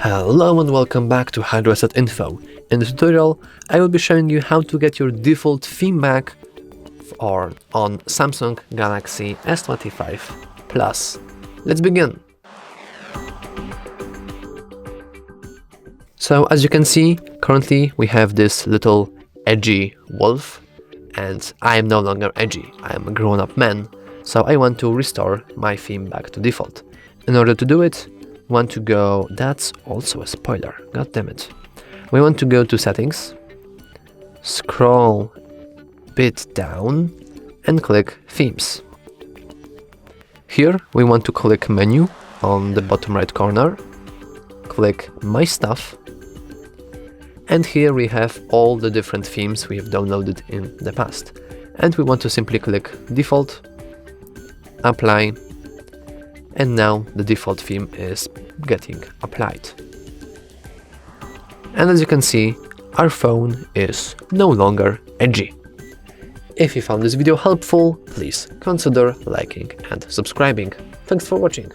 Hello and welcome back to HardReset.Info. In this tutorial, I will be showing you how to get your default theme back on Samsung Galaxy S25 Plus. Let's begin. So as you can see, currently we have this little edgy wolf, and I am no longer edgy. I am a grown-up man, so I want to restore my theme back to default. In order to do it, want to go, that's also a spoiler, god damn it. We want to go to settings, scroll a bit down and click themes. Here we want to click menu on the bottom right corner, click my stuff, and here we have all the different themes we have downloaded in the past. And we want to simply click default, apply, and now the default theme is getting applied. And as you can see, our phone is no longer edgy. If you found this video helpful, please consider liking and subscribing. Thanks for watching.